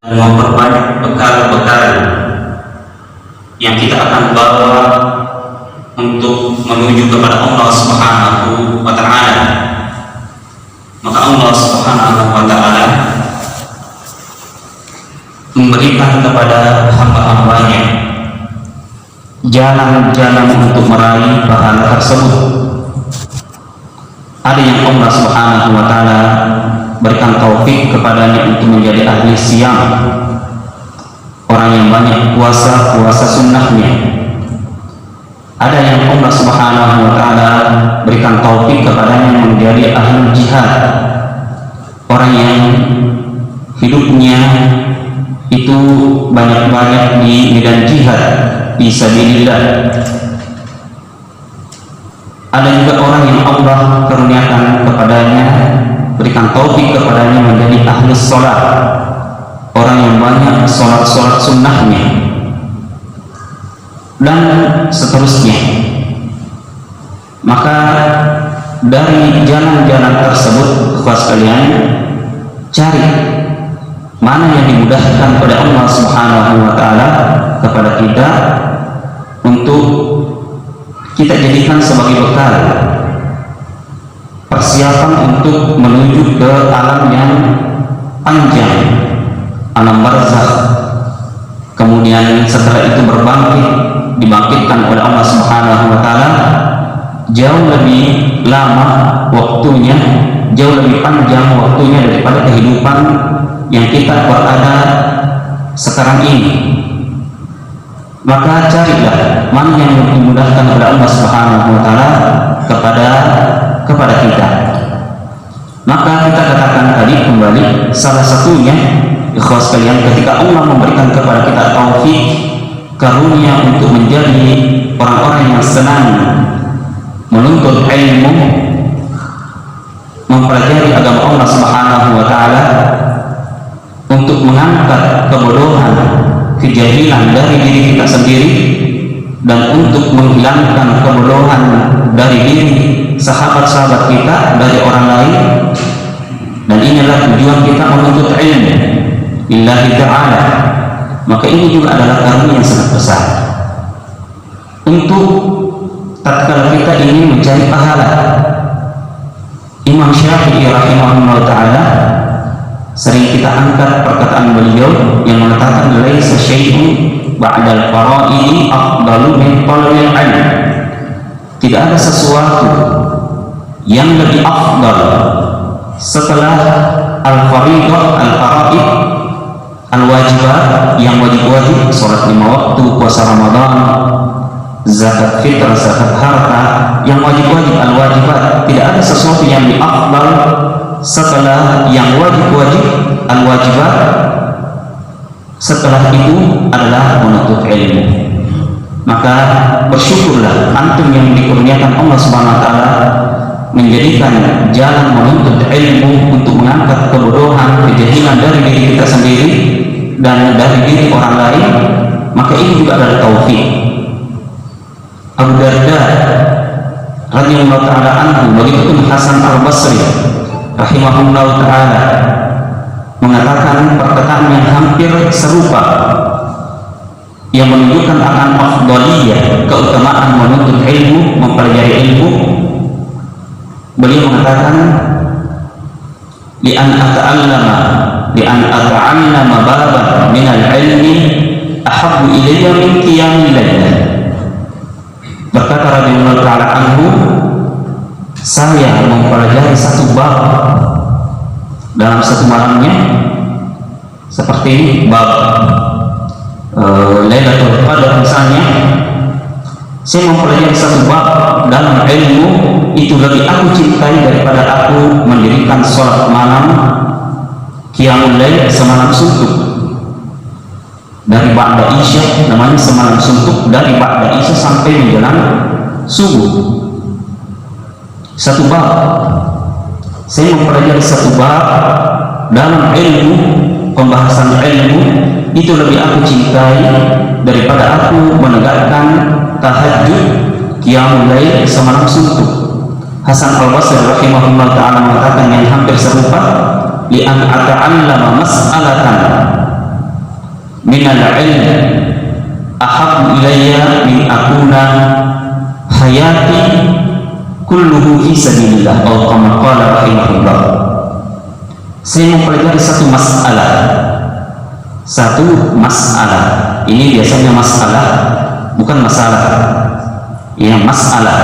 memperbanyak bekal-bekal yang kita akan bawa untuk menuju kepada Allah Subhanahu wa Ta'ala. Maka Allah Subhanahu wa Ta'ala memberikan kepada hamba-hambanya jalan-jalan untuk meraih pahala tersebut. Ada yang Allah Subhanahu wa Ta'ala berikan taufik kepadanya untuk menjadi ahli siyam, orang yang banyak puasa sunnahnya. Ada yang Allah Subhanahu wa Ta'ala berikan taufik kepadanya menjadi ahli jihad, orang yang hidupnya itu banyak-banyak di medan jihad fisabilillah. Ada juga orang yang Allah karuniakan kepadanya, berikan taufik kepadanya menjadi ahli sholat, orang yang banyak sholat sunnahnya, dan seterusnya. Maka dari jalan-jalan tersebut, ikhwas sekalian, cari mana yang dimudahkan pada Allah Subhanahu wa Ta'ala kepada kita untuk kita jadikan sebagai bekal persiapan untuk menuju ke alam yang panjang, alam barzakh. Kemudian setelah itu dibangkitkan oleh Allah Subhanahu wa Ta'ala, jauh lebih lama waktunya, jauh lebih panjang waktunya daripada kehidupan yang kita berada sekarang ini. Maka carilah mana yang dimudahkan oleh Allah Subhanahu wa Ta'ala kepada kita. Maka kita katakan tadi kembali, salah satunya ikhwas sekalian, ketika Allah memberikan kepada kita taufik karunia untuk menjadi orang-orang yang senang menuntut ilmu, mempelajari agama Allah Subhanahu wa Ta'ala, untuk mengangkat kebodohan, kejahilan dari diri kita sendiri, dan untuk menghilangkan kebodohan dari diri sahabat-sahabat kita, dari orang lain. Dan inilah tujuan kita menuntut ilmu lillahi ta'ala. Maka ini juga adalah karunia yang sangat besar untuk tatkala kita ingin mencari pahala. Imam Syafi'i rahimahullah ta'ala sering kita angkat perkataan beliau yang mengatakan laisa syai'un ba'dal fara'idi afdalu min talabil ilm. Tidak ada sesuatu yang lebih afdal setelah al-faridah, al-fara'id, al-wajibat, yang wajib-wajib, salat 5 waktu, puasa Ramadan, zakat fitrah, zakat harta, yang wajib-wajib, al-wajibat. Tidak ada sesuatu yang lebih afdal setelah yang wajib-wajib, al-wajibat. Setelah itu adalah menuntut ilmu. Maka bersyukurlah antum yang dikurniakan Allah Subhanahu wa Ta'ala menjadikan jalan menuntut ilmu untuk mengangkat kebodohan, kejahilan dari diri kita sendiri dan dari diri orang lain. Maka ini juga adalah taufik. Abu Darda radhiyallahu ta'ala anhu, begitupun Hasan al-Basri rahimahullah ta'ala mengatakan perkataan yang hampir serupa yang menunjukkan akan afdaliyah, keutamaan menuntut ilmu, mempelajari ilmu. Beliau mengatakan li'an ata'allama baban minal ilmi ahabbu ilayya min qiyamil layl. Berkata radhiyallahu ta'ala anhu, saya mempelajari satu bab dalam satu malamnya, seperti ini bab Lailatul Qadar misalnya, saya mempelajari satu bab dalam ilmu itu lebih aku cintai daripada aku mendirikan sholat malam qiyamul lail semalam suntuk. Dari ba'da isya, namanya semalam suntuk, dari ba'da isya sampai menjelang subuh. Satu bab, saya mempelajari satu bab dalam ilmu, pembahasan ilmu itu lebih aku cintai daripada aku menegakkan tahajud qiyamul lail semalam suntuk. Hasan al-Basri rahimahullah ta'ala mengatakan yang hampir serupa, li'an ata'allama mas'alatan minal ilm ahabbu ilayya min akuna hayati kulluhu fi sabilillah atau kama qala rahimahullah. Saya mempelajari satu masalah. Ini biasanya masalah, bukan masalah. Yang masalah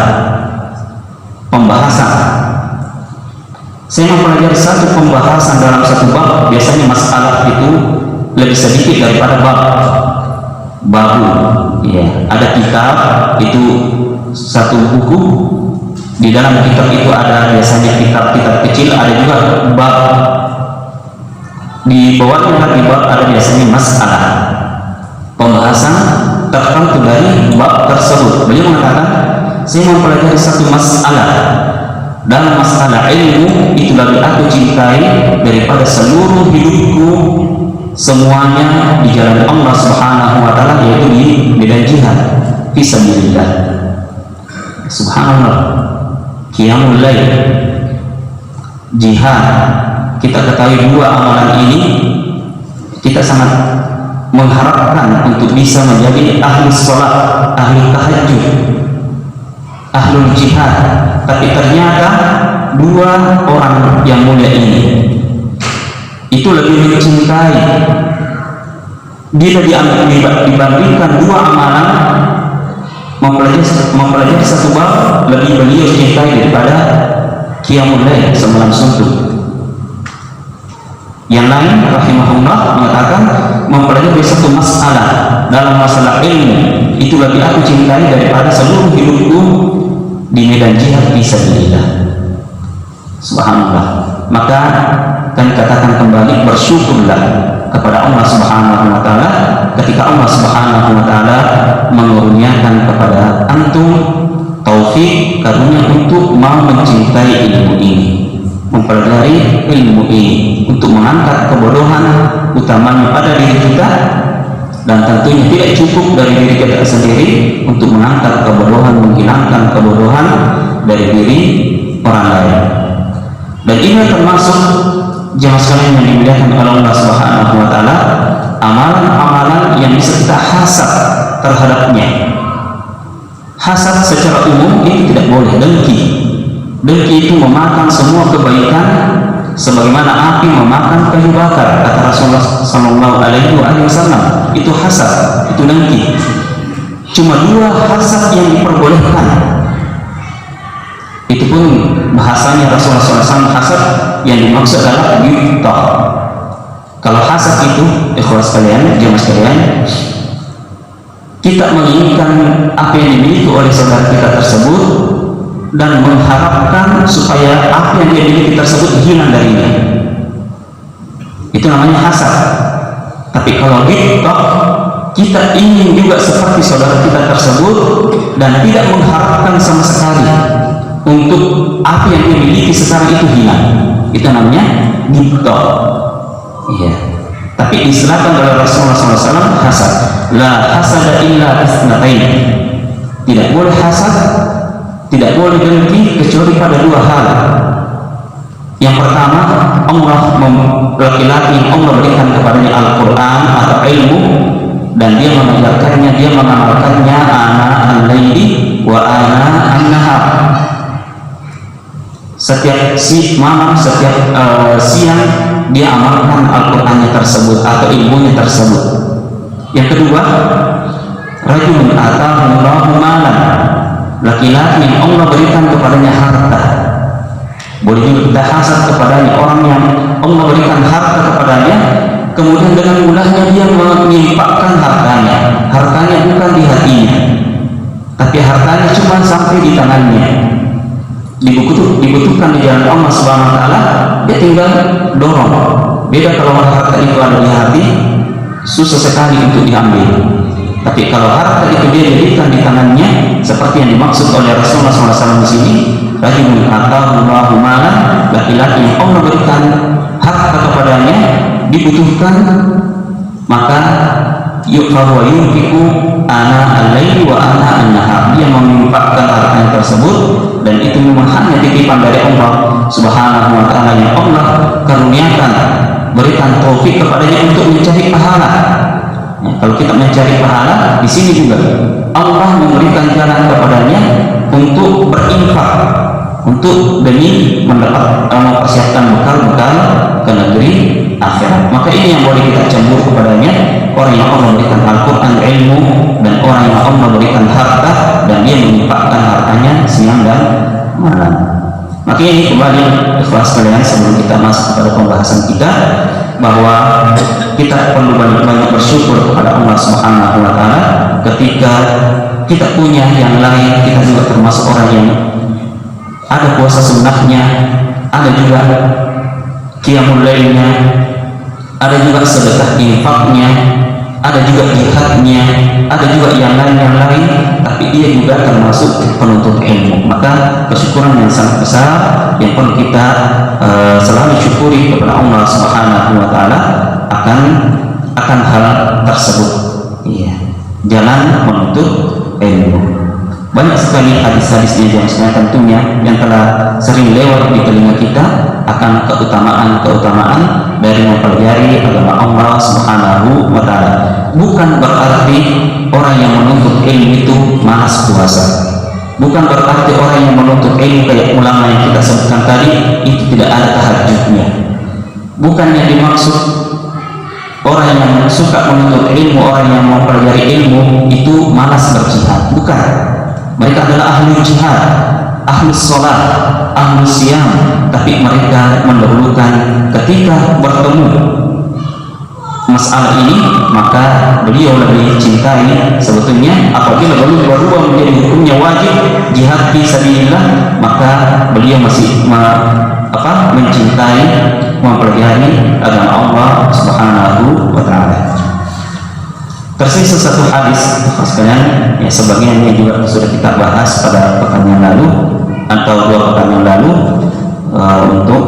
pembahasan. Saya mempelajari satu pembahasan dalam satu bab. Biasanya masalah itu lebih sedikit daripada babu. Ya, ada kitab itu satu buku. Di dalam kitab itu ada biasanya kitab-kitab kecil, ada juga bab. Di bawahnya di bab ada biasanya masalah, pembahasan tertentu dari bab tersebut. Beliau mengatakan, saya mempelajari satu masalah. Dalam masalah ilmu itu lebih aku cintai daripada seluruh hidupku semuanya di jalan Allah Subhanahu wa taala, yaitu di medan jihad fisabilillah. Subhanallah, qiyamul lail, jihad. Kita ketahui dua amalan ini, kita sangat mengharapkan untuk bisa menjadi ahli sholat, ahli tahajud, ahlul jihad. Tapi ternyata dua orang yang mulia ini itu lebih mencintai, bila dibandingkan dua amalan, mempelajari satu bab lebih beliau cintai daripada qiyamul lail, semalam suntuk. Yang lain rahimahullah mengatakan, mempelajari satu masalah dalam masalah ilmu itu lebih aku cintai daripada seluruh hidupku di medan jihad fisabilillah. Subhanallah. Maka kami katakan kembali, bersyukurlah kepada Allah Subhanahu wa taala ketika Allah Subhanahu wa taala mengurniakan kepada antum taufik karunia untuk mau mencintai ilmu ini, mempelajari ilmu ini, untuk mengangkat kebodohan utamanya pada diri kita, dan tentunya tidak cukup dari diri kita sendiri untuk mengangkat kebodohan, menghilangkan kebodohan dari diri orang lain. Dan ini termasuk jemaah sekalian yang dimuliakan oleh Allah Subhanahu wa taala, amalan-amalan yang bisa kita hasad terhadapnya. Hasad secara umum itu tidak boleh, dengki. Dengki itu memakan semua kebaikan sebagaimana api memakan kayu bakar, kata Rasulullah sallallahu alaihi wasallam. Itu hasad, itu dengki. Cuma dua hasad yang diperbolehkan. Itu pun bahasanya Rasulullah SAW, hasad yang dimaksud adalah yuta. Kalau hasad itu, ikhwas sekalian, jemaah sekalian, kita menginginkan apa yang dimiliki oleh saudara kita tersebut dan mengharapkan supaya apa yang dia miliki tersebut hilang darinya. Itu namanya hasad. Tapi kalau yuta, kita ingin juga seperti saudara kita tersebut dan tidak mengharapkan sama sekali untuk apa yang dia miliki sekarang itu hilang. Itu namanya ghibta. Iya. Tapi diistilahkan oleh Rasulullah SAW, hasad. La hasada illa isnatain. Tidak boleh hasad, tidak boleh dengki kecuali pada dua hal. Yang pertama, Allah laki-laki yang Allah berikan kepadanya Al-Quran atau ilmu, dan dia mengajarkannya, dia mengamalkannya ana al-laili wa ana an-nahar. Setiap malam, setiap siang dia amalkan Al-Qur'annya tersebut atau ilmunya tersebut. Yang kedua, rajulun atahu Allahu malan, laki-laki yang Allah berikan kepadanya harta. Boleh juga kita hasad kepadanya, orang yang Allah berikan harta kepadanya, kemudian dengan mudahnya dia menyimpakkan hartanya. Hartanya bukan di hatinya, tapi hartanya cuma sampai di tangannya. Dibutuhkan di jalan Allah Subhanahu wa taala, dia tinggal dorong. Beda kalau harta itu ada di hati, susah sekali untuk diambil. Tapi kalau harta itu dia jadikan di tangannya, seperti yang dimaksud oleh Rasulullah SAW di sini, rajulun atahu Allahu malan, laki-laki yang Allah berikan harta kepadanya, dibutuhkan, maka yuqawa yunfiqu ana al-laili wa ana an-nahar. Dia menginfakkan hartanya tersebut, dan itu memang hanya titipan dari Allah Subhanahu wa taala yang Allah karuniakan, berikan taufik kepadanya untuk mencari pahala. Ya, kalau kita mencari pahala, di sini juga Allah memberikan jalan kepadanya untuk berinfak, untuk demi mempersiapkan bekal-bekal ke negeri akhirat. Maka ini yang boleh kita cemburu kepadanya, orang yang Allah berikan Al-Quran, ilmu, dan orang yang Allah berikan harta dan dia menyimpakkan hartanya siang dan malam. Maka ini kembali ikhlas kalian, sebelum kita masuk kepada pembahasan kita, bahwa kita perlu banyak-banyak bersyukur kepada Allah Subhanahu wa Ta'ala. Ketika kita punya yang lain, kita juga termasuk orang yang ada puasa sunnahnya, ada juga qiyamul lailnya, ada juga sedekah infaknya, ada juga jihadnya, ada juga yang lain, tapi dia juga termasuk penuntut ilmu. Maka kesyukuran yang sangat besar yang perlu kita selalu syukuri kepada Allah Subhanahu wa Ta'ala akan hal tersebut. Iya, jalan menuntut ilmu. Banyak sekali hadis-hadisnya yang sebenarnya tentunya yang telah sering lewat di telinga kita akan keutamaan dari mempelajari agama Allah Subhanahu wa Ta'ala. Bukan berarti orang yang menuntut ilmu itu malas puasa. Bukan berarti orang yang menuntut ilmu kayak ulama yang kita sebutkan tadi itu tidak ada tahajudnya. Bukan yang dimaksud orang yang suka menuntut ilmu, orang yang mempelajari ilmu itu malas berjihad. Bukan. Mereka adalah ahli jihad, ahli sholat, ahli siyam, tapi mereka mendahulukan ketika bertemu masalah ini, maka beliau lebih cintai sebetulnya apabila baru berubah menjadi hukumnya wajib jihad fi sabilillah, maka beliau masih mencintai mempelajari agama Allah Subhanahu wa Ta'ala. Tersisa satu hadis sekalian, ya sebagiannya juga sudah kita bahas pada pekan yang lalu atau 2 pekan yang lalu. Untuk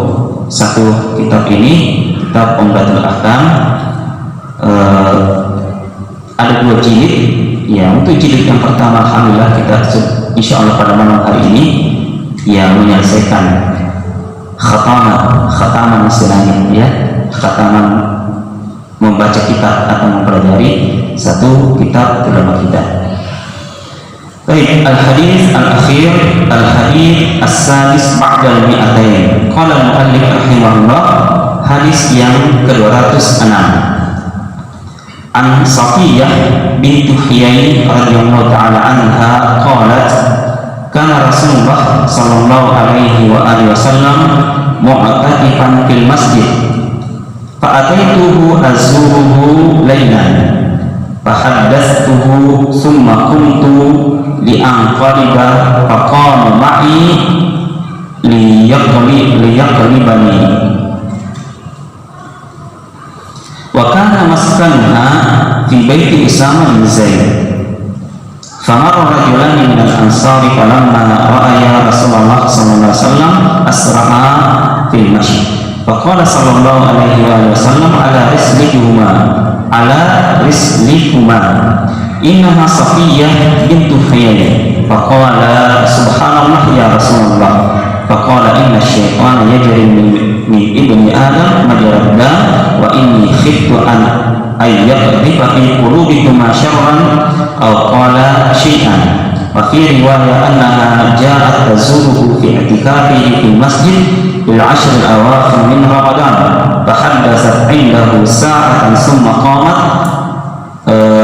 satu kitab ini, kitab Umdatul Ahkam, ada 2 jilid. Ya, untuk jilid yang pertama alhamdulillah kita insya Allah pada malam hari ini yang menyelesaikan khataman istilahnya, ya, khataman membaca kitab atau mempelajari satu kitab ulama kita. Baik, al-hadis al-akhir, al-hadis as-sadis ba'dal mi'atain. Qala al-muallif rahimahullah, hadis yang ke-206. An Safiyah bintu Huyai radhiyallahu ta'ala anha qalat, kana Rasulullah sallallahu alaihi wa alihi wasallam mu'takifan fil masjid. Fa'ataituhu azuruhu laylan fahaddathtuhu thumma kuntu li'anqaliba faqama ma'i liyaqlibani wa kana maskanuha fi baiti Usama bin Zaid famarra rajulani min al-ansari falamma ra'aya Rasulullah sallallahu alaihi wasallam asra'a fil masjid faqala sallallahu alaihi wasallam ala rislikuma innaha Safiyah bintu Huyai faqala subhanallah ya Rasulullah faqala inna syaitana yajri min ibni Adam majrad dam wa inni khiftu an yaqdhifa fi qulubikuma syarran aw qala syai'an wa fi riwayah annaha ja'at tazuruhu fi i'tikafihi fil masjid bil 'ashr al-awakhir min Ramadan fahaddathat 'indahu sa'atan thumma qamat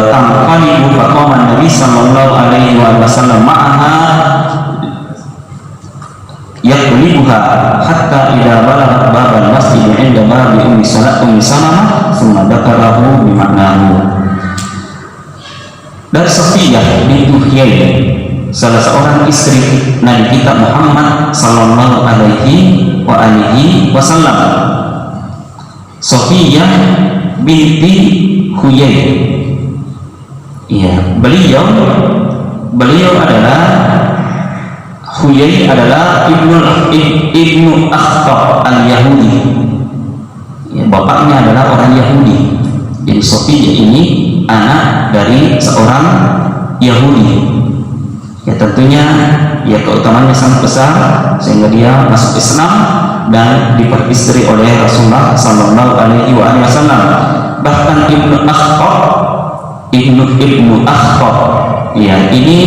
tanqalibu faqama an-nabi sallallahu alaihi wasallam ma'aha yaqlibuha hatta idza balaghat bab al-masjid 'inda babi ummi Salamah thumma dzakarahu bi ma'nahu. Dari Safiyah bintu Huyai, salah seorang istri Nabi kita Muhammad sallallahu alaihi wasallam. Safiyah binti Huyai. Ya, beliau adalah Huyai adalah ibnu Akhtab al-Yahudi. Ya, bapaknya adalah orang Yahudi. Jadi Safiyah ini anak dari seorang Yahudi. Ya tentunya ya keutamaannya sangat besar sehingga dia masuk Islam dan diperistri oleh Rasulullah sallallahu alaihi wasallam. Bahkan Ibnu Akhtab ibnu Akhtab. Ya, ini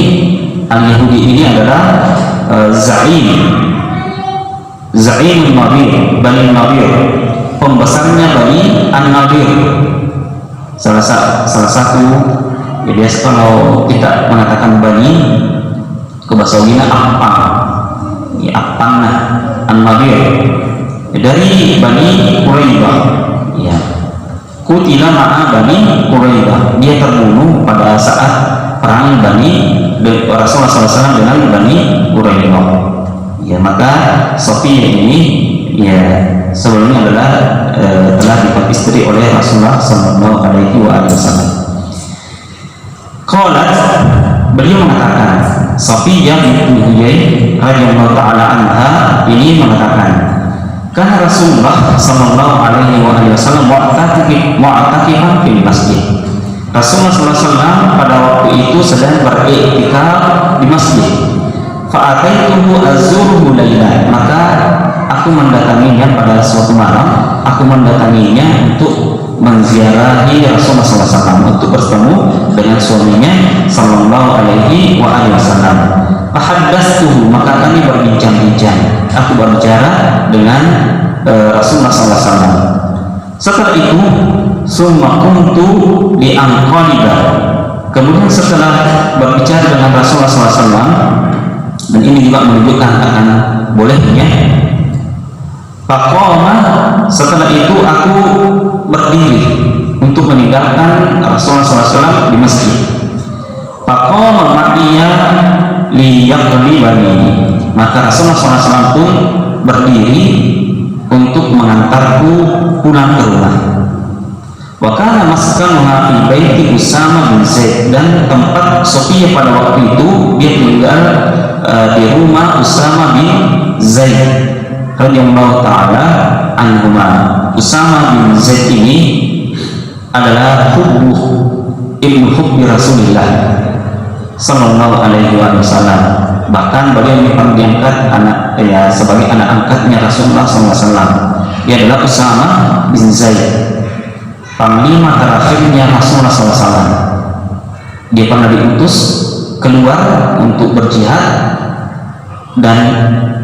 Al-Yahudi ini adalah Za'im Nadir, Bani Nadir, pembesarnya Bani An-Nadir. Salah satu, ya biasa kalau kita mengatakan Bani ke bahasa Wina Apang, ya Apang An-Nadir, ya, dari Bani Quraidah. Ya, Kutila ma'a Bani Quraidah, dia terbunuh pada saat perang Rasulullah SAW dengan Bani Quraidah. Ya, maka Sofiyah ini ya sebelumnya adalah telah didapat istri oleh Rasulullah SAW. Qalat, beliau mengatakan, Sofiyah binti Huyai radhiyallahu taala anha ini mengatakan, karena Rasulullah SAW mu'takifan fil masjid. Rasulullah SAW pada waktu itu sedang beriktikaf di masjid. Fa'ataituhu azuruhu laila, maka aku mendatanginya pada suatu malam. Aku mendatanginya untuk menziarahi Rasulullah SAW, untuk bertemu dengan suaminya Sallallahu Alaihi Wasallam. Fahaddatsuhu, maka kami berbincang-bincang. Aku berbicara dengan Rasulullah SAW. Setelah itu, summa kuntu li anqaliba. Kemudian setelah berbicara dengan Rasulullah SAW, dan ini juga menunjukkan akan bolehnya, faqama, setelah itu aku berdiri untuk meninggalkan Rasulullah SAW di masjid. Faqama ma'iya liyaqlibani, maka Rasulullah SAW pun berdiri untuk mengantarku pulang ke rumah. Wa kana maskanuha fi baiti Usama bin Zaid, dan tempat Sofiyah pada waktu itu dia tinggal di rumah Usama bin Zaid radhiyallahu taala anhuma. Usama bin Zaid ini adalah ibnu hubbi Rasulullah sallallahu alaihi wasallam. Bahkan beliau diangkat sebagai anak angkatnya Rasulullah SAW. Dia adalah Usama bin Zaid, panglima terakhirnya Rasulullah SAW. Dia pernah diutus keluar untuk berjihad dan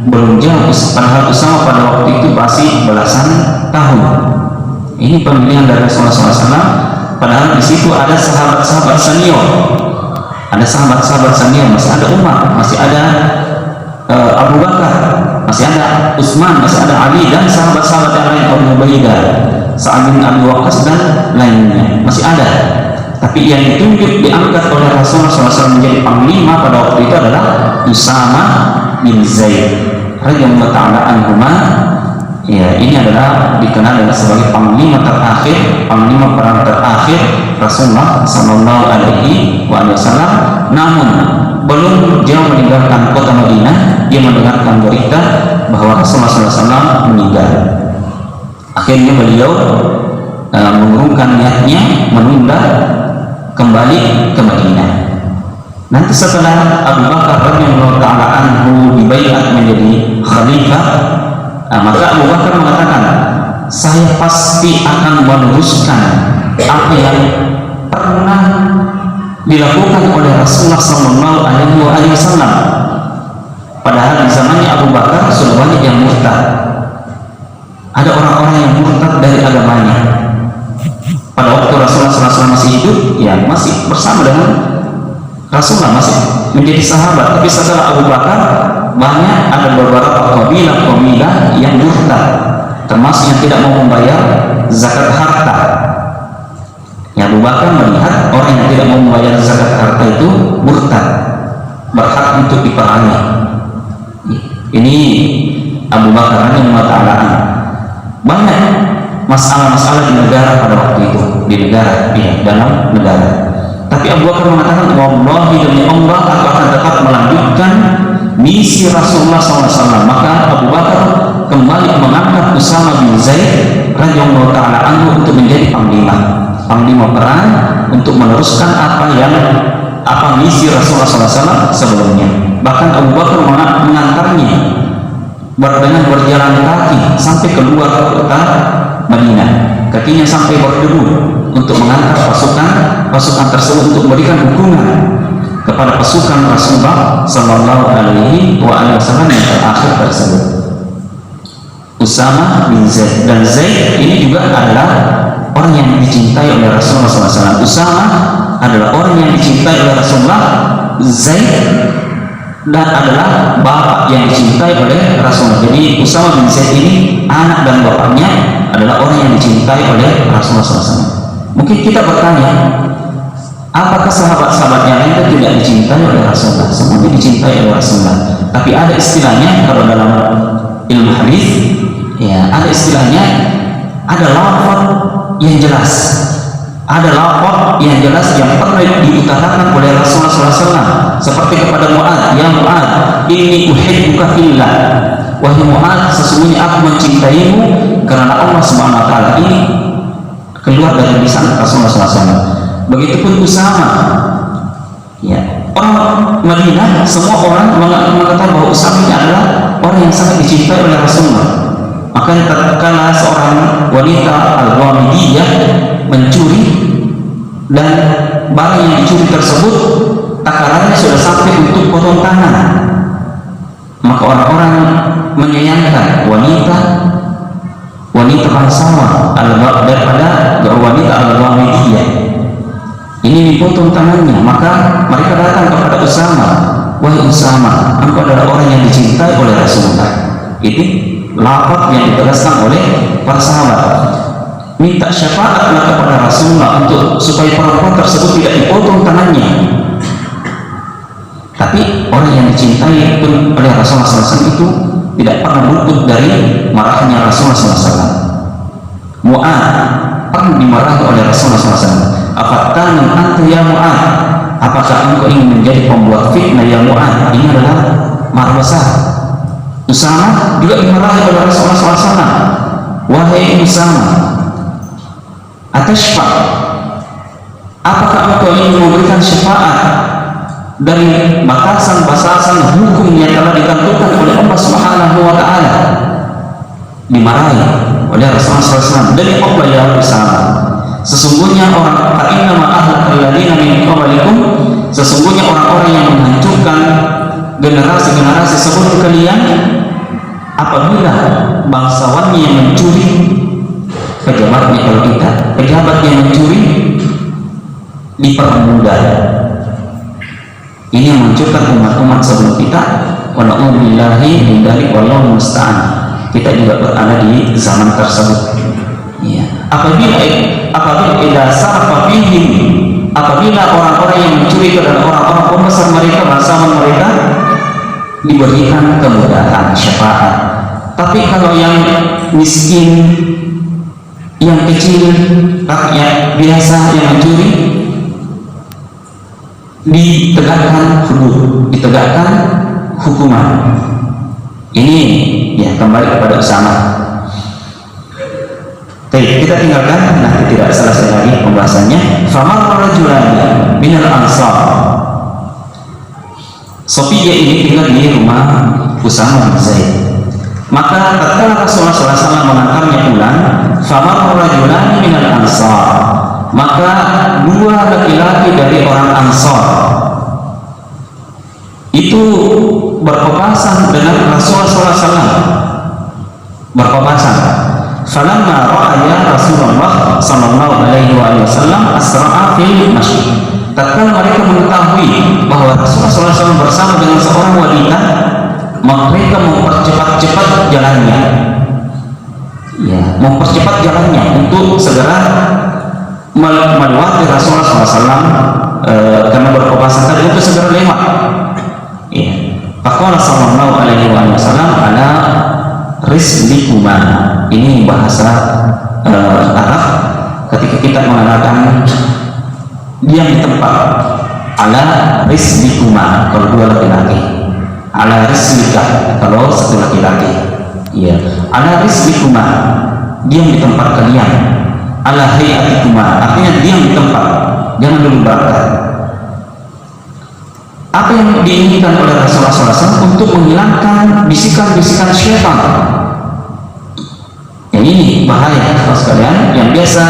belum jauh, padahal Usama pada waktu itu masih belasan tahun. Ini pemilihan dari Rasulullah SAW. Padahal di situ ada sahabat-sahabat senior, ada sahabat-sahabat senior, masih ada Umar, masih ada Abu Bakar, masih ada Utsman, masih ada Ali, dan sahabat-sahabat yang lain, Abu Ubaidah, Sa'ad bin Abi Waqqas dan lainnya masih ada. Tapi yang ditunjuk diangkat oleh Rasulullah SAW menjadi panglima pada waktu itu adalah Usama bin Zaid radhiyallahu taala anhuma. Ya, ini adalah dikenal dengan sebagai panglima terakhir, panglima perang terakhir Rasulullah Sallallahu Alaihi Wasallam. Namun belum jauh meninggalkan kota Madinah, dia mendengarkan berita bahwa Rasulullah SAW meninggal. Akhirnya beliau mengurungkan niatnya menunda kembali ke Madinah. Nanti setelah Abu Bakar radhiyallahu taala anhu dibaiat menjadi khalifah, maka Abu Bakar mengatakan, saya pasti akan meneruskan apa yang pernah dilakukan oleh Rasulullah Sallallahu Alaihi Wasallam. Padahal di zamannya Abu Bakar sudah banyak yang murtad. Ada orang-orang yang murtad dari agamanya. Pada waktu Rasulullah SAW masih hidup, ya masih bersama dengan Rasulullah, masih menjadi sahabat. Tapi setelah Abu Bakar, banyak ada beberapa kabilah yang murtad, termasuk yang tidak mau membayar zakat harta. Ya, Abu Bakar melihat orang yang tidak mau membayar zakat harta itu murtad, berhak untuk diperangi. Ini Abu Bakar radhiyallahu taala. Banyak masalah-masalah di negara pada waktu itu, di negara, dalam negara. Tapi Abu Bakar mengatakan, wallahi demi Allah, aku akan tetap melanjutkan misi Rasulullah SAW. Maka Abu Bakar kembali mengangkat Usama bin Zaid radhiyallahu taala anhu untuk menjadi panglima perang, untuk meneruskan apa misi Rasulullah SAW sebelumnya. Bahkan Abu Bakar mengantarnya dengan berjalan kaki sampai keluar kota Madinah. Kakinya sampai berdebu untuk mengangkat pasukan tersebut untuk memberikan dukungan kepada pasukan Rasulullah Sallallahu Alaihi Wasallam yang terakhir tersebut. Usama bin Zaid, dan Zaid ini juga adalah orang yang dicintai oleh Rasulullah SAW. Usama adalah orang yang dicintai oleh Rasulullah. Zaid dan adalah bapak yang dicintai oleh Rasulullah. Jadi Usama bin Zaid ini anak dan bapaknya adalah orang yang dicintai oleh Rasulullah SAW. Mungkin kita bertanya, apakah sahabat-sahabat yang lain tidak dicintai oleh Rasulullah? Semuanya dicintai oleh Rasulullah. Tapi ada istilahnya kalau dalam ilmu hadis, ya ada istilahnya, ada lafaz yang jelas, ada lafaz yang jelas yang pernah diutarakan oleh Rasulullah SAW, seperti kepada Mu'adz, ya Mu'adz, inni uhibbuka fillah, wahai Mu'adz, sesungguhnya aku mencintaimu karena Allah Subhanahu Wa Taala. Ini keluar dari lisan Rasulullah SAW. Begitupun Usama, ya orang Madinah semua orang mengatakan bahwa Usama ini adalah orang yang sangat dicintai oleh Rasulullah. Maka tatkala seorang wanita Al-Ghamidiyah mencuri dan barang yang dicuri tersebut takarannya sudah sampai untuk potong tangan, maka orang-orang menyayangkan wanita bangsawan daripada wanita Al-Ghamidiyah ini dipotong tangannya. Maka mereka datang kepada Usama, wahai Usama, engkau adalah orang yang dicintai oleh Rasulullah. Ini lafaz yang ditegaskan oleh para sahabat. Minta syafaatlah kepada Rasulullah untuk supaya perempuan tersebut tidak dipotong tangannya. Tapi orang yang dicintai pun oleh Rasulullah SAW itu tidak pernah luput dari marahnya Rasulullah SAW. Mu'adz pernah dimarahi oleh Rasulullah SAW. Afattanun anta ya Mu'adz, apakah engkau ingin menjadi pembuat fitnah ya Mu'adz? Ini adalah marah besar. Usama juga dimarahi oleh Rasulullah SAW. Wahai Usama, atashfa, apakah engkau ingin memberikan syafaat dari batasan-batasan hukum yang telah ditentukan oleh Allah Subhanahu Wa Taala? Dimarahi oleh Rasulullah SAW. Dari Allah ya Usama, sesungguhnya orang fa'innama ahlakal ladzina min qablikum, sesungguhnya orang-orang yang menghancurkan generasi-generasi sebelum kalian apabila bangsawannya yang mencuri, pejabatnya, kalau kita pejabat yang mencuri dipermudah. Ini yang menghancurkan umat-umat sebelum kita. Wa na'udzubillahi min dzalik, wallahu musta'an. Kita juga berada di zaman tersebut. Ya. Apabila orang-orang yang mencuri itu adalah orang-orang pembesar mereka, bangsawan mereka, diberikan kemudahan syafaat. Tapi kalau yang miskin, yang kecil, rakyat biasa yang mencuri, ditegakkan hudud, ditegakkan hukuman. Ini ya kembali kepada Usama. Baik, kita tinggalkan, nanti tidak selesai lagi pembahasannya. Famar rajulani minal ansar. Sofia ini tinggal di rumah Usama bin Zaid. Maka tatkala Rasulullah SAW mengantarnya pulang, famar rajulani minal ansar, maka dua laki-laki dari orang Ansar itu berpapasan dengan Rasulullah SAW, berpapasan. Falamma ra'aya Rasulullah sallallahu alaihi wasallam asra'a fil masjid. Tatkala mereka mengetahui bahwa Rasulullah SAW bersama dengan seorang wanita, mereka mempercepat-cepat jalannya. Ya, mempercepat jalannya untuk segera melewati Rasulullah SAW karena berpapasan tadi untuk segera lewat. Ya. Faqala sallallahu alaihi wasallam ala rislikuma. Ini bahasa Arab ketika kita mengatakan diam di tempat, ala rislikuma kalau dua laki-laki, ala rislika kalau satu laki-laki. Iya, ala rislikuma, diam di tempat kalian. Ala hayatikuma, artinya diam di tempat, jangan dulu berangkat. Apa yang diinginkan oleh Rasulullah SAW untuk menghilangkan bisikan-bisikan syaitan. Yang ini bahaya sekalian, yang biasa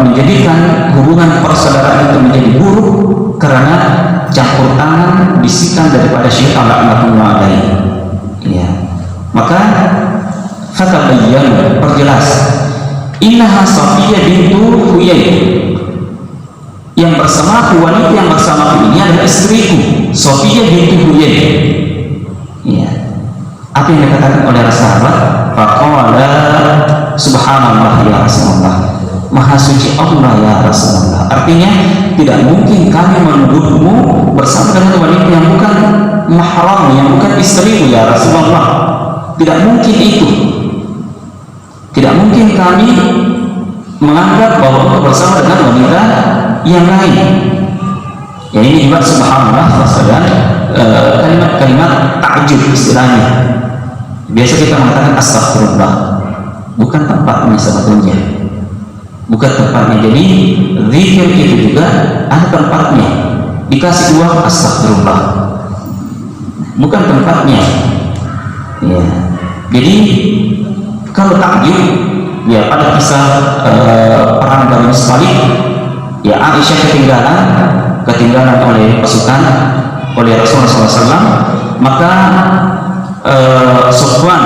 menjadikan hubungan persaudaraan itu menjadi buruk karena campur tangan bisikan daripada syaitan laknatullah alaihi. Ya. Maka fatabayyan, perjelas, innaha Safiyah bintu Huyai, yang bersamaku, wanita yang bersamaku ini adalah istriku Safiyah bintu Huyai. Ya. Apa yang dikatakan oleh sahabat? Faqala subhanallah ya Rasulullah, maha suci Allah ya Rasulullah. Artinya tidak mungkin kami menuduhmu bersama dengan wanita yang bukan mahram, yang bukan istrimu ya Rasulullah. Tidak mungkin itu. Tidak mungkin kami menganggap bahwa engkau bersama dengan wanita yang lain. Ya, ini juga subhanallah kalimat ta'jub istilahnya. Biasa kita mengatakan astagfirullah, bukan tempatnya sebetulnya, bukan tempatnya. Jadi zikir itu juga ada tempatnya, dikasih uang astagfirullah, bukan tempatnya. Ya. Jadi kalau takjub, ya pada kisah perang Bani Mustalik, ya Aisyah ketinggalan oleh pasukan oleh Rasulullah SAW, maka Sofwan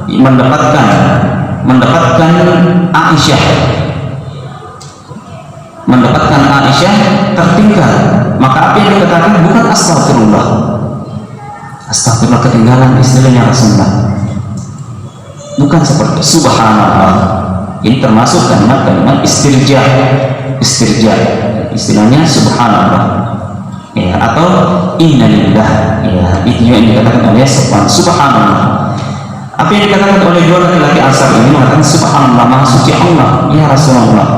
mendapatkan Aisyah tertinggal. Maka apa yang dikatakan bukan astagfirullah, ketinggalan istilahnya Rasulullah, bukan seperti subhanallah. Ini termasuk kalimat istirja, istilahnya subhanallah, ya, atau innalillah, ya, itu yang dikatakan oleh subhanallah. Apa yang dikatakan oleh dua laki-laki Ansar ini mengatakan subhanallah, maha suci Allah ya Rasulullah.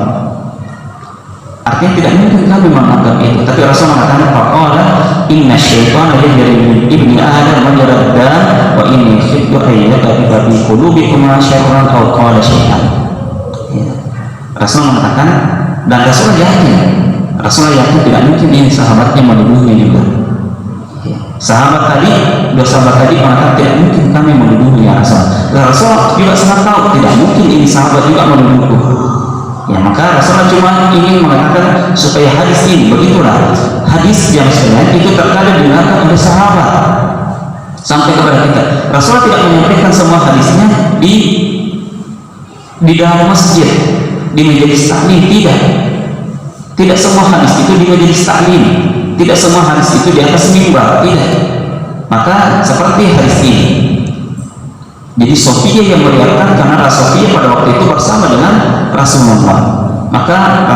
Artinya tidak mungkin kami menganggap itu, tapi Rasul mengatakan faqala inna syaitana yajri min ibni adam majrad dam wa inni khiftu ayyata bi qulubikum syarran aw qala syaitan. Rasul mengatakan, dan Rasul yakin tidak mungkin ini sahabatnya menuduhnya juga. Dua sahabat tadi mengatakan tidak mungkin kami menuduhnya Rasul. Dan Rasul juga sangat tahu tidak mungkin ini sahabat juga menuduhku. Ya, maka Rasulullah cuma ingin mengatakan supaya hadis ini, begitulah hadis yang sebenarnya itu terkadang didengarkan oleh sahabat sampai kepada kita. Rasulullah tidak menyampaikan semua hadisnya di dalam masjid, di majelis taklim, tidak semua hadis itu di majelis taklim, tidak semua hadis itu di atas mimbar, tidak. Maka seperti hadis ini, jadi Sofiyah yang meriwayatkan karena Sofiyah pada waktu itu bersama dengan Rasulullah. Maka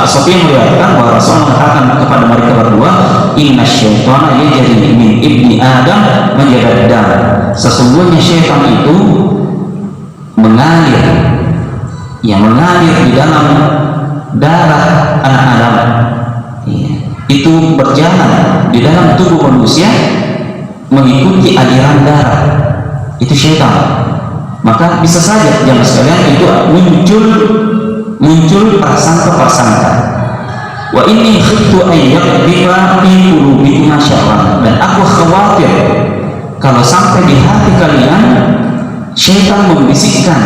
Sofiyah meriwayatkan bahwa Rasulullah mengatakan kepada mereka berdua, inna syaitana yajri min ibni adam majrad dam, sesungguhnya syaitan itu mengalir di dalam darah anak Adam, ya, itu berjalan di dalam tubuh manusia mengikuti aliran darah, itu syaitan. Maka bisa saja jamaah sekalian itu muncul prasangka. Wa inni khiftu an yaqdhifa fi qulubikum syarran, dan aku khawatir kalau sampai di hati kalian syaitan membisikkan,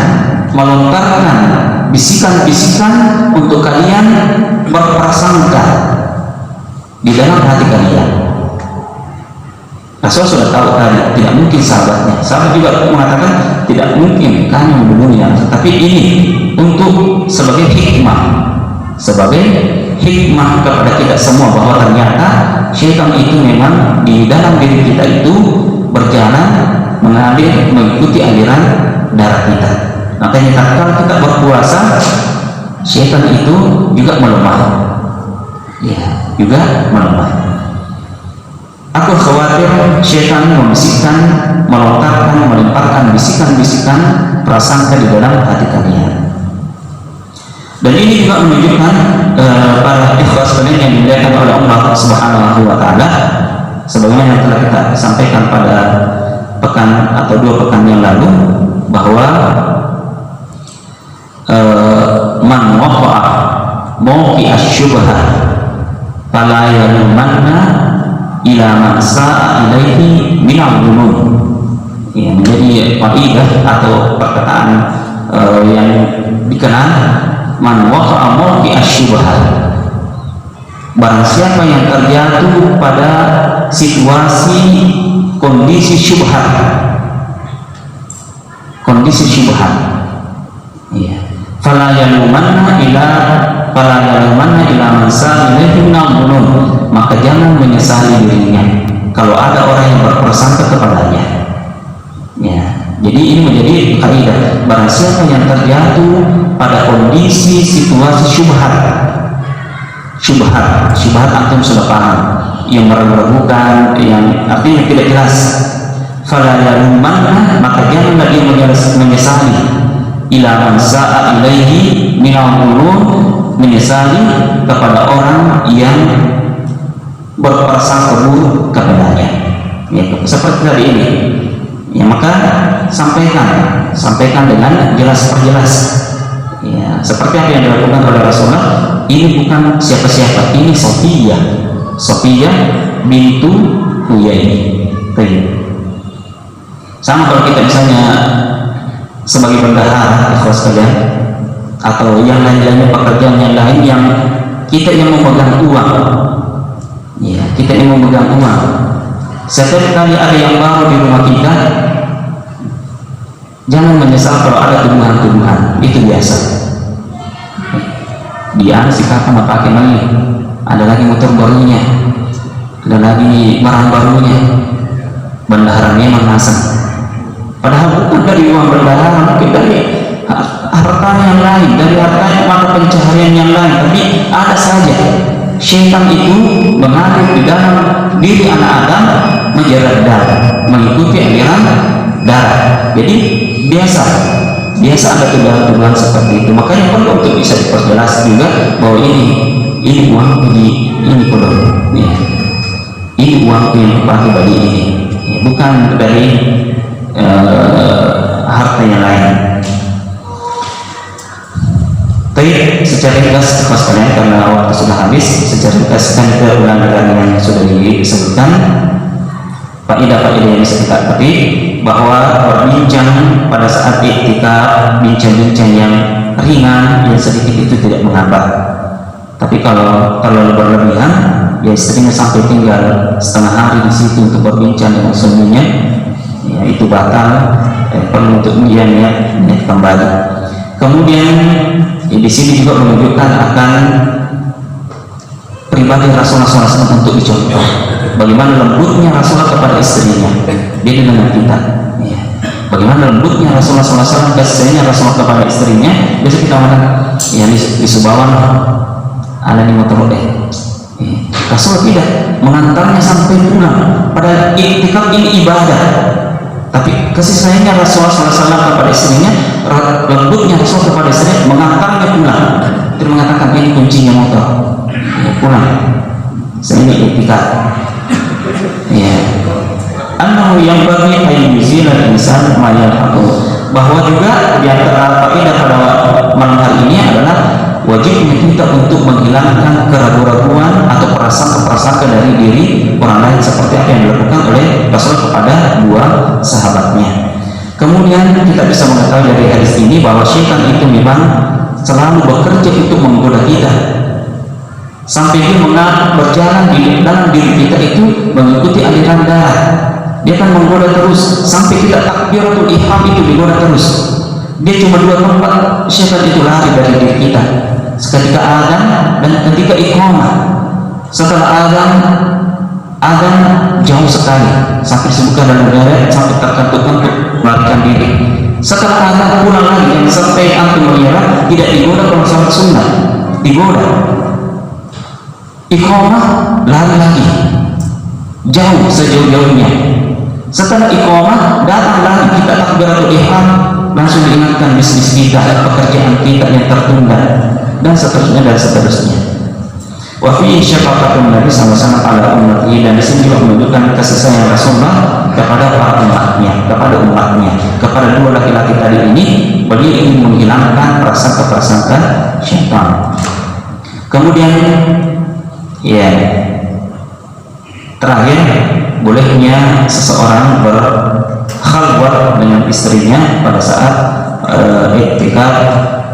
melontarkan bisikan-bisikan untuk kalian berprasangka di dalam hati kalian. Rasul sudah tahu tadi tidak mungkin sahabat juga mengatakan tidak mungkin kami membunuhnya, tetapi ini untuk sebagai hikmah kepada kita semua bahwa ternyata syaitan itu memang di dalam diri kita itu berjalan mengalir mengikuti aliran darah kita. Makanya kalau kita berpuasa, syaitan itu juga melemah, ya, juga melemah. Aku khawatir syaitan membisikkan, melontarkan, melemparkan bisikan-bisikan prasangka di dalam hati kalian. Dan ini juga menunjukkan para ikhwas sekalian yang dimuliakan oleh Allah Subhanahu wa Ta'ala, sebagaimana yang telah kita sampaikan pada pekan atau 2 pekan yang lalu, bahwa man waqa'a mawqi'a syubhah fala yalumanna ila ma'sa'a ilaihi minal dhunub. Ya, menjadi qaidah atau perkataan yang dikenal man waqa'a mawqi asyubhat, barang siapa yang terjatuh pada situasi kondisi syubhat, ya, fala yalumanna ila man sa'ilaihi minal, maka jangan menyesali dirinya kalau ada orang yang berprasangka kepadanya. Ya, jadi ini menjadi kaidah, barang siapa yang terjatuh pada kondisi situasi syubhat antum sudah paham, yang meragukan, yang artinya tidak jelas, fala yalumanna, maka janganlah dia menyesali ila man sa'a ilaihi minal ulum, menyesali kepada orang yang berprasangka buruk kepadanya, ya, seperti tadi ini. Ya, maka sampaikan dengan jelas-perjelas, ya, seperti apa yang dilakukan oleh Rasulullah. Ini bukan siapa-siapa, ini Sofiyah bintu Huyai. Sama kalau kita misalnya sebagai bendahara, ikhlas sekalian, atau yang lain-lainnya, pekerjaan yang lain yang kita yang memegang uang, ya, setiap kali ada yang baru di rumah kita, jangan menyesal kalau ada tuduhan-tuduhan, itu biasa. Dia si kakak mau pakai lagi, ada lagi motor barunya, ada lagi barang barunya, bendahara memang masang, padahal bukan dari uang bendahara, mungkin dari harta yang lain, dari hartanya mata pencaharian yang lain, tapi ada saja syaitan itu mengalir di dalam diri anak Adam, menjerat darah, mengikuti aliran darah. Jadi biasa ada tuduhan-tuduhan seperti itu. Makanya perlu untuk bisa diperjelas juga bahwa ini uang ini kodok, ya, ini uang yang dipakai bagi ini, ya, bukan dari harta yang lain. Tapi secara ringkas kalian, karena waktu sudah habis, secara ringkas kan kita ulang-ulang yang sudah disebutkan, faedah yang bisa kita petik bahwa berbincang pada saat iktikaf, bincang-bincang yang ringan, yang sedikit itu tidak mengapa. Tapi kalau berlebihan, ya istrinya sampai tinggal setengah hari di situ untuk berbincang dengan suaminya, ya itu batal, perlu untuk niat kembali. Kemudian di sini juga menunjukkan akan pribadi Rasulullah SAW untuk dicontoh. Bagaimana lembutnya Rasulullah kepada istrinya, beda dengan kita. Ya. Bagaimana lembutnya Rasulullah SAW, kasihnya Rasulullah kepada istrinya. Biasa kita mengatakan, ya di Subawan ada di motor deh. Rasulullah tidak mengantarnya sampai pulang. Pada iktikaf ini ibadah, tapi kasih sayangnya Rasulullah SAW kepada istrinya, lembutnya Rasulullah kepada istrinya, mengantarnya pulang. Dia mengatakan ini kuncinya motor, ya, pulang. Saya ini iktikaf. Ya, annahu yang bagi ayuzil al-insan mayalhaqu, bahwa juga di antara faedah pada malam hari ini adalah wajibnya kita untuk menghilangkan keraguan-keraguan atau prasangka-prasangka dari diri orang lain, seperti apa yang dilakukan oleh Rasul kepada dua sahabatnya. Kemudian kita bisa mengetahui dari hadis ini bahwa syaitan itu memang selalu bekerja untuk menggoda kita, sampai dia berjalan di dalam diri kita itu mengikuti aliran darah. Dia akan menggoda terus sampai kita takbiratul ihram itu digoda terus. Dia cuma dua tempat syaitan itu lari dari diri kita, ketika azan dan ketika iqamah. Setelah azan jauh sekali sampai disebutkan dalam riwayat sampai terkantuk-kantuk melarikan diri. Setelah azan pulang lagi, yang sampai antum mengira tidak digoda kalau salat sunnah, digoda. Iqamah lari lagi jauh sejauh-jauhnya. Setelah iqamah datang lagi kita takbiratul ihram, langsung diingatkan bisnis kita dan pekerjaan kita yang tertunda, dan seterusnya. Wa fi syafaqatun Nabi sama-sama ala ummati, dan di sini juga menunjukkan kasih sayang Rasulullah kepada para umatnya, kepada dua laki-laki tadi ini. Beliau ingin menghilangkan prasangka-prasangka syaitan. Kemudian ya, terakhir, bolehnya seseorang berkhalwat dengan istrinya pada saat iktikaf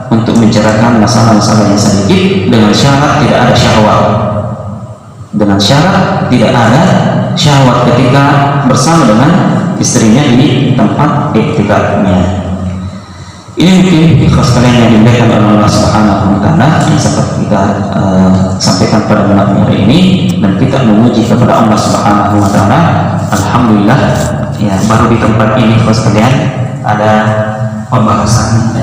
untuk mencerahkan masalah-masalah yang sedikit dengan syarat tidak ada syahwat. Dengan syarat tidak ada syahwat ketika bersama dengan istrinya di tempat iktikafnya. Ini mungkin ikhlas kalian yang dimuliakan oleh Allah Subhanahu wa Ta'ala yang sempat kita sampaikan pada malam hari ini, dan kita memuji kepada Allah Subhanahu wa Ta'ala. Alhamdulillah, ya, baru di tempat ini ikhlas kalian ada pembahasan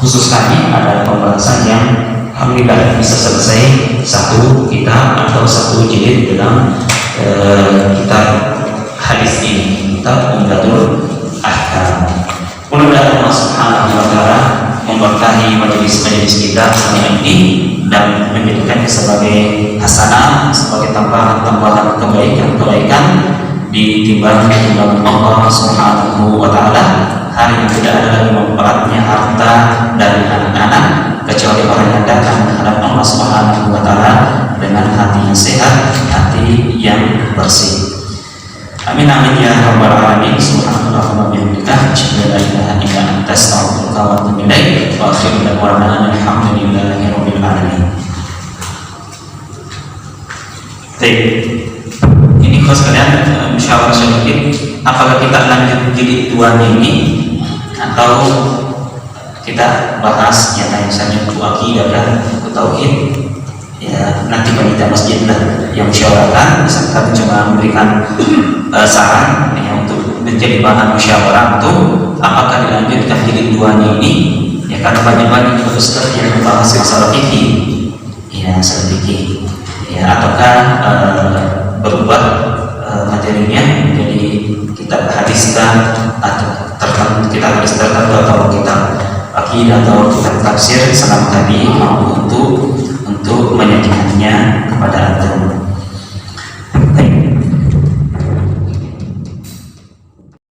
khusus kami, ada pembahasan yang alhamdulillah bisa selesai satu kitab atau satu jilid dalam kitab hadis ini, kitab Umdatul Ahkam. Mudah-mudahan Allah Subhanahu wa Ta'ala memberkahi majelis-majelis kita hari ini dan menjadikannya sebagai hasanah, sebagai tambahan kebaikan di timbangan Allah Subhanahu wa Ta'ala. Hari yang tidak ada lagi memberatnya harta dari anak-anak, kecuali orang yang datang menghadap Allah Subhanahu wa Ta'ala dengan hati yang sehat, hati yang bersih. Amin amin ya rabbal alamin. Subhanallahumma bihamdika asyhadu an la ilaha illa anta astaghfiruka wa atubu ilaik. Wa akhiru da'wana alhamdulillahi rabbil alamin. Baik. Ini khas kalian musyawarah sedikit, apakah kita lanjut jilid 2 ini atau kita bahas yang lain saja, buku akidah dan buku tauhid. Ya, nanti panitia masjid lah yang musyawarahkan. Kami cuma memberikan saran ya, untuk menjadi bahan musyawarah untuk apakah dilanjutkan jilid 2 ini, ya, karena banyak ustaz yang membahas masalah fikih, ya, sedikit, ya, ataukah berubah materinya menjadi kitab hadis atau tertentu, kitab hadis tertentu atau kitab akidah atau kitab tafsir. Selama tadi mampu untuk